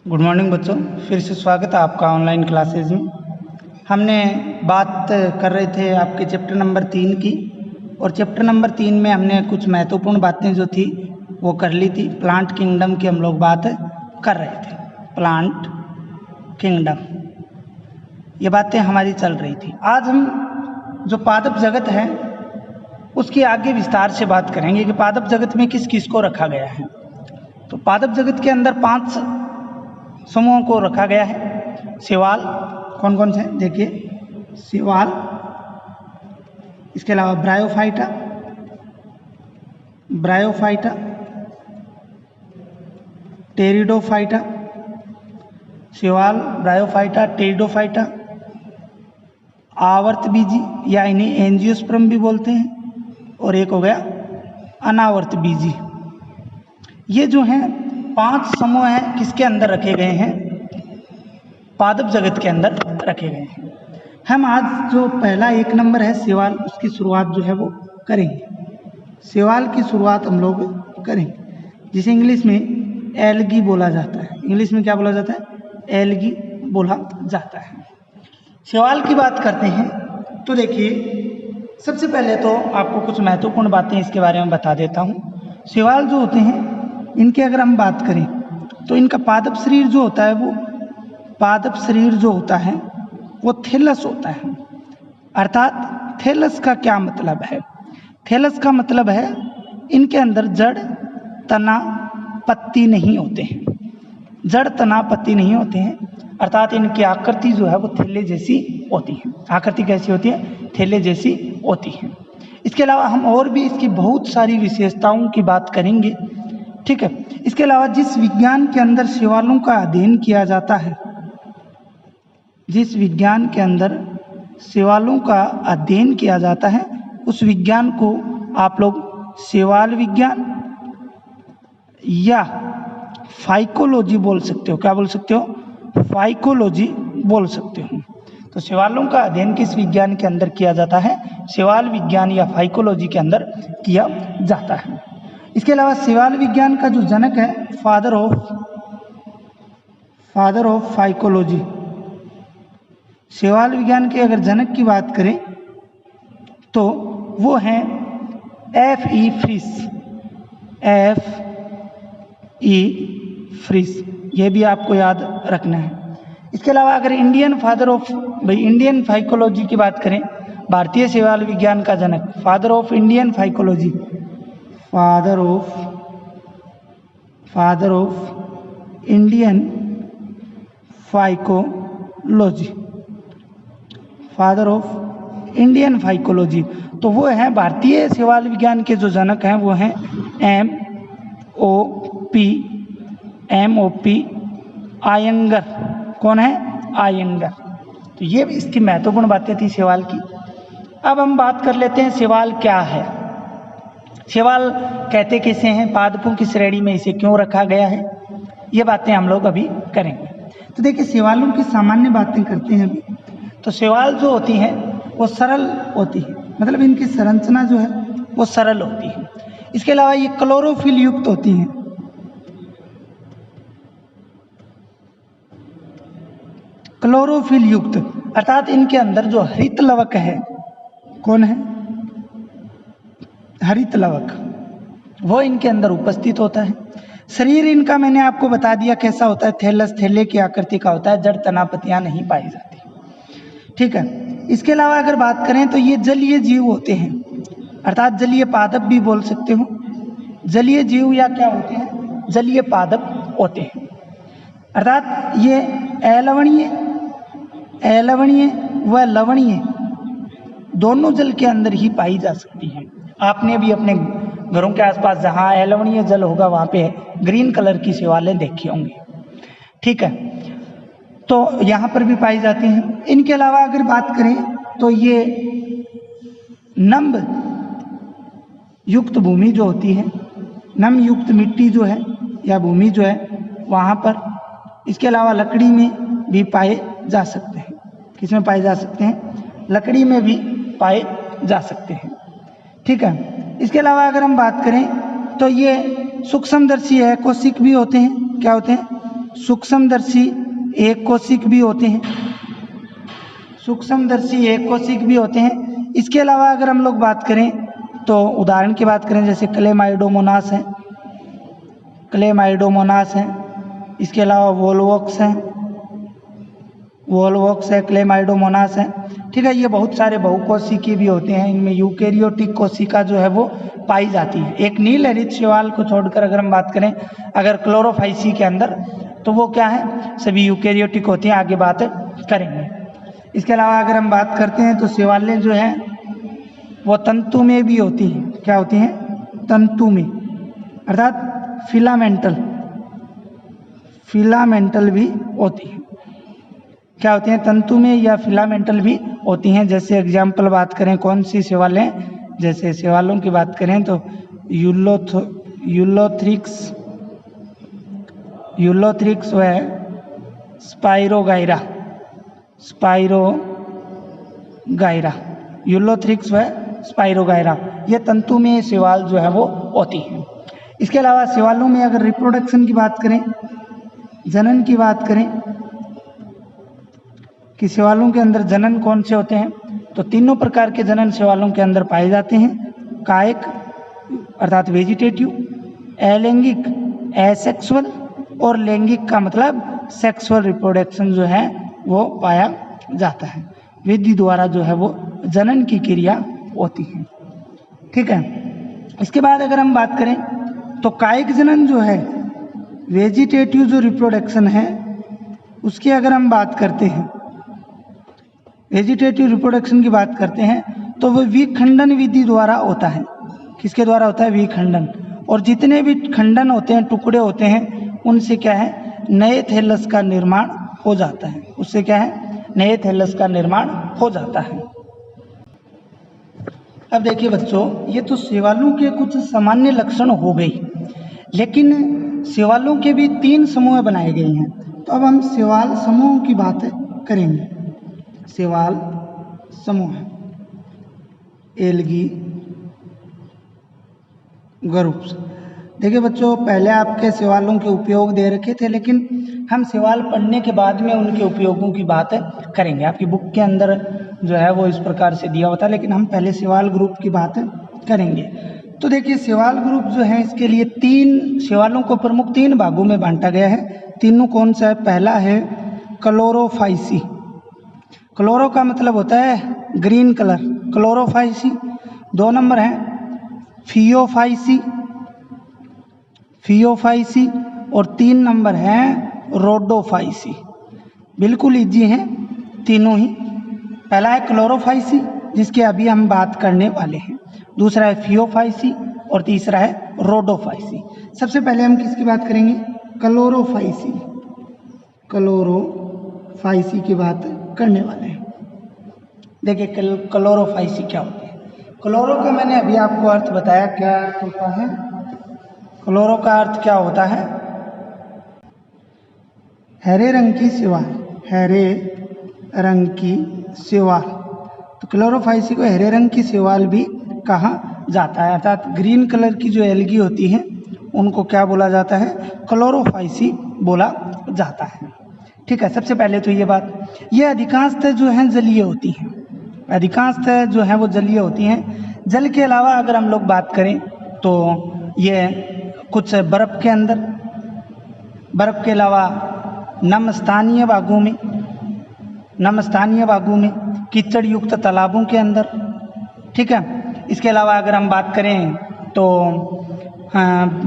Good morning बच्चों, फिर से स्वागत है आपका ऑनलाइन क्लासेज में। हमने बात कर रहे थे आपके चैप्टर नंबर 3 की, और चैप्टर नंबर 3 में हमने कुछ महत्वपूर्ण बातें जो थी वो कर ली थी। प्लांट किंगडम की हम लोग बात कर रहे थे। प्लांट किंगडम ये बातें हमारी चल रही थी। आज हम जो पादप जगत है उसकी आगे विस्तार से बात करेंगे कि पादप जगत में किस किस को रखा गया है। तो पादप जगत के अंदर 5 समूहों को रखा गया है। शैवाल कौन कौन से हैं देखिए, शैवाल, इसके अलावा ब्रायोफाइटा, टेरिडोफाइटा, शैवाल, ब्रायोफाइटा, टेरिडोफाइटा, आवर्तबीजी या इन्हें एंजियोस्पर्म भी बोलते हैं, और एक हो गया अनावर्तबीजी। ये जो हैं 5 समूह हैं किसके अंदर रखे गए हैं, पादप जगत के अंदर रखे गए हैं। हम आज जो पहला 1 नंबर है शैवाल, उसकी शुरुआत जो है वो करेंगे। शैवाल की शुरुआत हम लोग करेंगे, जिसे इंग्लिश में एल्गी बोला जाता है। इंग्लिश में क्या बोला जाता है? एल्गी बोला जाता है। शैवाल की बात करते हैं तो देखिए, सबसे पहले तो आपको कुछ महत्वपूर्ण बातें इसके बारे में बता देता हूँ। शैवाल जो होते हैं, इनके अगर हम बात करें तो इनका पादप शरीर जो होता है वो थैलस होता है। अर्थात थैलस का क्या मतलब है? थैलस का मतलब है इनके अंदर जड़, तना, पत्ती नहीं होते हैं। जड़, तना, पत्ती नहीं होते हैं, अर्थात इनकी आकृति जो है वो थैले जैसी होती है। आकृति कैसी होती है? थैले जैसी होती है। इसके अलावा हम और भी इसकी बहुत सारी विशेषताओं की बात करेंगे, ठीक है। इसके अलावा जिस विज्ञान के अंदर शैवालों का अध्ययन किया जाता है, जिस विज्ञान के अंदर शैवालों का अध्ययन किया जाता है, उस विज्ञान को आप लोग शैवाल विज्ञान या फाइकोलॉजी बोल सकते हो। क्या बोल सकते हो? फाइकोलॉजी बोल सकते हो। तो शैवालों का अध्ययन किस विज्ञान के अंदर किया जाता है? शैवाल विज्ञान या फाइकोलॉजी के अंदर किया जाता है। इसके अलावा शैवाल विज्ञान का जो जनक है, फादर ऑफ फाइकोलॉजी, शैवाल विज्ञान के अगर जनक की बात करें तो वो हैं F.E. फ्रिस। ये भी आपको याद रखना है। इसके अलावा अगर इंडियन फाइकोलॉजी की बात करें, भारतीय शैवाल विज्ञान का जनक, father of Indian phycology, father of Indian phycology, तो वो हैं भारतीय शैवाल विज्ञान के जो जनक हैं वो हैं M.O.P. आयंगर। कौन है? आयंगर। तो ये इसकी महत्वपूर्ण बातें थी शैवाल की। अब हम बात कर लेते हैं शैवाल क्या है। शैवाल कहते किसे हैं, पादपों की श्रेणी में इसे क्यों रखा गया है, ये बातें हम लोग अभी करेंगे। तो देखिए, शैवालों की सामान्य बातें करते हैं अभी। तो शैवाल जो होती हैं वो सरल होती है, मतलब इनकी संरचना जो है वो सरल होती है। इसके अलावा ये क्लोरोफिल युक्त होती हैं। क्लोरोफिल युक्त अर्थात इनके अंदर जो हरित लवक है, कौन है? हरित लवक, वो इनके अंदर उपस्थित होता है। शरीर इनका मैंने आपको बता दिया कैसा होता है, थैलस, थैले की आकृति का होता है। जड़, तना, पत्तियां नहीं पाई जाती, ठीक है। इसके अलावा अगर बात करें तो ये जलीय जीव होते हैं, अर्थात जलीय पादप भी बोल सकते हो। जलीय जीव या क्या होते हैं? जलीय पादप होते हैं। अर्थात ये अलवणीय व लवणीय दोनों जल के अंदर ही पाई जा सकती हैं। आपने भी अपने घरों के आसपास जहाँ अलवणीय जल होगा वहाँ पे ग्रीन कलर की शैवालें देखी होंगी, ठीक है। तो यहाँ पर भी पाई जाती हैं। इनके अलावा अगर बात करें तो ये नम्ब युक्त भूमि जो होती है, नम युक्त मिट्टी जो है या भूमि जो है वहाँ पर, इसके अलावा लकड़ी में भी पाए जा सकते हैं। किसमें पाए जा सकते हैं? लकड़ी में भी पाए जा सकते हैं, ठीक है। इसके अलावा अगर हम बात करें तो ये सूक्ष्मदर्शी है, कोशिक भी होते हैं। क्या होते हैं? सूक्ष्मदर्शी एक कोशिक भी होते हैं, सूक्ष्मदर्शी एक कोशिक भी होते हैं। इसके अलावा अगर हम लोग बात करें तो उदाहरण की बात करें जैसे क्लेमाइडोमोनास है, क्लेमाइडोमोनास है। इसके अलावा वोल्वोक्स है, वोल्वोक्स है, क्लेमाइडोमोनास है। ठीक है, ये बहुत सारे बहुकोशिकीय भी होते हैं। इनमें यूकेरियोटिक कोशिका जो है वो पाई जाती है। एक नील हरित शैवाल को छोड़कर अगर हम बात करें अगर क्लोरोफाइसी के अंदर, तो वो क्या है, सभी यूकेरियोटिक होती हैं। आगे बात करेंगे। इसके अलावा अगर हम बात करते हैं तो शैवालें जो हैं वो तंतु में भी होती हैं। क्या होती हैं? तंतु में, अर्थात फिलामेंटल, फिलामेंटल भी होती हैं। क्या होती हैं? तंतु में या फिलामेंटल भी होती हैं। जैसे एग्जाम्पल बात करें कौन सी शैवालें, जैसे शैवालों की बात करें तो यूलोथ्रिक्स, यूलोथ्रिक्स व स्पाइरोगाइरा, स्पाइरोगाइरा, यूलोथ्रिक्स व स्पाइरोगाइरा, ये तंतु में शैवाल जो है वो होती हैं। इसके अलावा शैवालों में अगर रिप्रोडक्शन की बात करें, जनन की बात करें कि शैवालों के अंदर जनन कौन से होते हैं, तो तीनों प्रकार के जनन शैवालों के अंदर पाए जाते हैं। कायिक अर्थात वेजिटेटिव, अलैंगिक एसेक्सुअल, और लैंगिक का मतलब सेक्सुअल रिप्रोडक्शन जो है वो पाया जाता है। विधि द्वारा जो है वो जनन की क्रिया होती है। ठीक है, इसके बाद अगर हम बात करें तो कायिक जनन जो है, वेजिटेटिव जो रिप्रोडक्शन है उसकी अगर हम बात करते हैं, वेजिटेटिव रिप्रोडक्शन की बात करते हैं तो वो विखंडन विधि द्वारा होता है। किसके द्वारा होता है? विखंडन। और जितने भी खंडन होते हैं, टुकड़े होते हैं, उनसे क्या है, नए थैलस का निर्माण हो जाता है। उससे क्या है, नए थैलस का निर्माण हो जाता है। अब देखिए बच्चों, ये तो शैवालों के कुछ सामान्य लक्षण हो गई, लेकिन शैवालों के भी 3 समूह बनाए गए हैं। तो अब हम शैवाल समूह की बात करेंगे। शैवाल समूह, एल्गी ग्रुप्स। देखिए बच्चों, पहले आपके शैवालों के उपयोग दे रखे थे, लेकिन हम शैवाल पढ़ने के बाद में उनके उपयोगों की बात करेंगे। आपकी बुक के अंदर जो है वो इस प्रकार से दिया होता है, लेकिन हम पहले शैवाल ग्रुप की बात करेंगे। तो देखिए शैवाल ग्रुप जो है, इसके लिए 3 शैवालों को प्रमुख 3 भागों में बांटा गया है। तीनों कौन सा है? पहला है क्लोरोफाइसी। क्लोरो का मतलब होता है ग्रीन कलर, क्लोरोफाइसी। 2 नंबर है फियोफाइसी, फियोफाइसी। और 3 नंबर है रोडोफाइसी। बिल्कुल इजी हैं तीनों ही। पहला है क्लोरोफाइसी जिसके अभी हम बात करने वाले हैं, दूसरा है फियोफाइसी और तीसरा है रोडोफाइसी। सबसे पहले हम किसकी बात करेंगे? क्लोरोफाइसी, क्लोरोफाइसी की बात करने वाले हैं। देखिए क्लोरोफाइसी क्या होती है। क्लोरो का मैंने अभी आपको अर्थ बताया, क्या अर्थ होता है? क्लोरो का अर्थ क्या होता है? हरे रंग की शैवाल, हरे रंग की शैवाल। तो क्लोरोफाइसी को हरे रंग की शैवाल भी कहा जाता है, अर्थात ग्रीन कलर की जो एल्गी होती हैं उनको क्या बोला जाता है? क्लोरोफाइसी बोला जाता है। ठीक है, सबसे पहले तो ये बात, ये अधिकांशतः जो हैं जलीय होती हैं, अधिकांशतः जो है वो जलीय होती हैं। जल के अलावा अगर हम लोग बात करें तो ये कुछ बर्फ़ के अंदर, बर्फ़ के अलावा नम स्थानीय भागों में, नम स्थानीय भागों में, कीचड़ युक्त तालाबों के अंदर। ठीक है, इसके अलावा अगर हम बात करें तो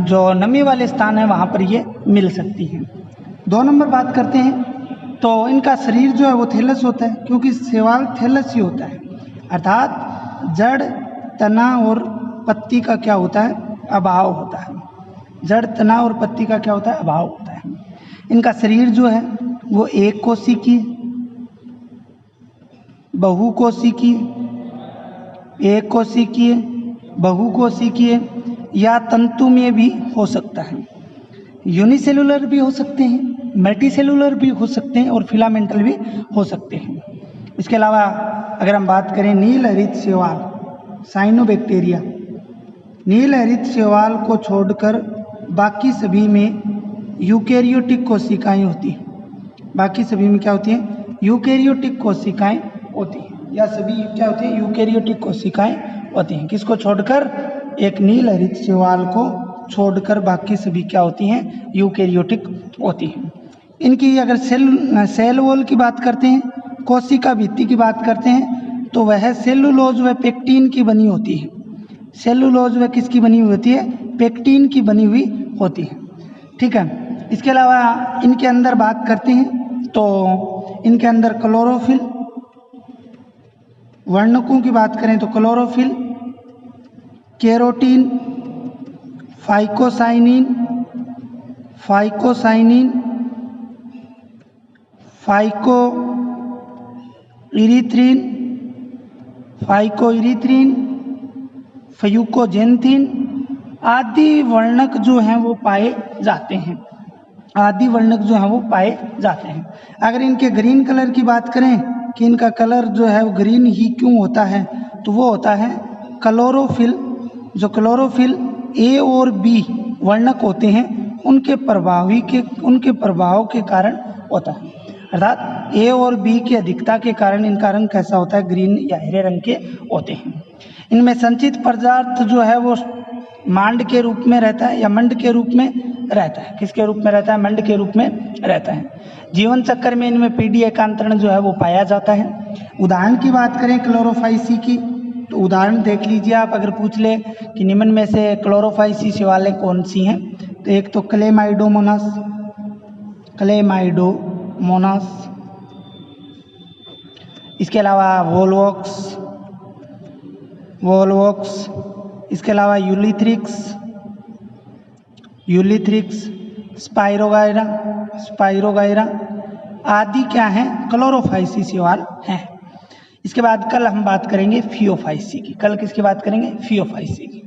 जो नमी वाले स्थान है वहाँ पर ये मिल सकती हैं। 2 नंबर बात करते हैं तो इनका शरीर जो है वो थैलस होता है, क्योंकि शैवाल थैलस ही होता है, अर्थात जड़, तना और पत्ती का क्या होता है? अभाव होता है। जड़, तना और पत्ती का क्या होता है? अभाव होता है। इनका शरीर जो है वो एक कोशिकीय, बहुकोशिकीय, एक कोशिकीय, बहुकोशिकीय या तंतु में भी हो सकता है। यूनिसेलुलर भी हो सकते हैं, मल्टीसेलुलर भी हो सकते हैं और फिलामेंटल भी हो सकते हैं। इसके अलावा अगर हम बात करें नील हरित शैवाल, साइनोबैक्टीरिया, नील हरित शैवाल को छोड़कर बाकी सभी में यूकेरियोटिक कोशिकाएं होती हैं, बाकी सभी में क्या होती हैं, यूकेरियोटिक कोशिकाएं होती हैं, या सभी क्या होती हैं, यूकेरियोटिक कोशिकाएं होती हैं। किसको छोड़कर, एक नील हरित शैवाल को छोड़कर बाकी सभी क्या होती हैं, यूकेरियोटिक होती हैं। इनकी अगर सेल वॉल की बात करते हैं, कोशिका भित्ति की बात करते हैं, तो वह सेलुलोज व पेक्टिन की बनी होती है। सेलुलोज व किसकी बनी हुई होती है, पेक्टिन की बनी हुई होती है। ठीक है, इसके अलावा इनके अंदर बात करते हैं तो इनके अंदर क्लोरोफिल, वर्णकों की बात करें तो क्लोरोफिल, केरोटीन, फाइकोसाइनिन, फाइकोइरिथ्रिन, फ्यूकोजेंथिन आदि वर्णक जो हैं वो पाए जाते हैं, अगर इनके ग्रीन कलर की बात करें कि इनका कलर जो है वो ग्रीन ही क्यों होता है, तो वो होता है क्लोरोफिल, जो क्लोरोफिल ए और बी वर्णक होते हैं उनके प्रभाव के कारण होता है। अर्थात ए और बी की अधिकता के कारण इनका रंग कैसा होता है, ग्रीन या हरे रंग के होते हैं। इनमें संचित पदार्थ जो है वो मांड के रूप में रहता है या मंड के रूप में रहता है। किसके रूप में रहता है, मंड के रूप में रहता है। जीवन चक्र में इनमें पीडी एकांतरण जो है वो पाया जाता है। उदाहरण की बात करें क्लोरोफाइसी की, तो उदाहरण देख लीजिए आप, अगर पूछ ले कि निम्न में से क्लोरोफाइसी शैवालें कौन सी हैं, तो एक तो क्लेमाइडोमोनास, इसके अलावा वोल्वोक्स, इसके अलावा यूलिथ्रिक्स, स्पाइरोगायरा आदि क्या हैं, क्लोरोफाइसी शैवाल हैं। इसके बाद कल हम बात करेंगे फियोफाइसी की। कल किसकी बात करेंगे, फियोफाइसी की।